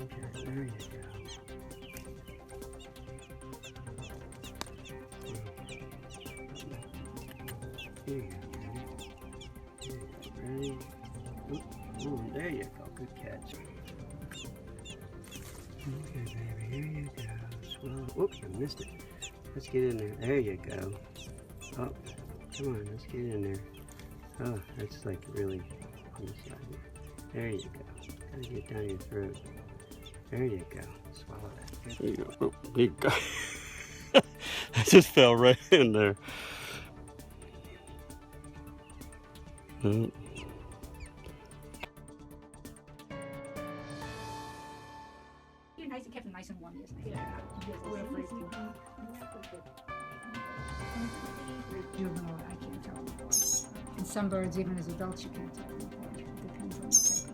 Okay, there you go. Here you go, ready? Ooh, there you go, good catch. Okay, baby, here you go. Swallow. Whoops, I missed it. Let's get in there. There you go. Oh, come on, let's get in there. Oh, that's like really on the side here. There you go. Gotta get down your throat. There you go. Swallow that. There you go. Oh, big guy. I just fell right in there. Oh. You're nice and kept him nice and warm, yes, nice. Yeah. Juvenile, I can't tell. And some birds, even as adults, you can't tell. It depends on the type.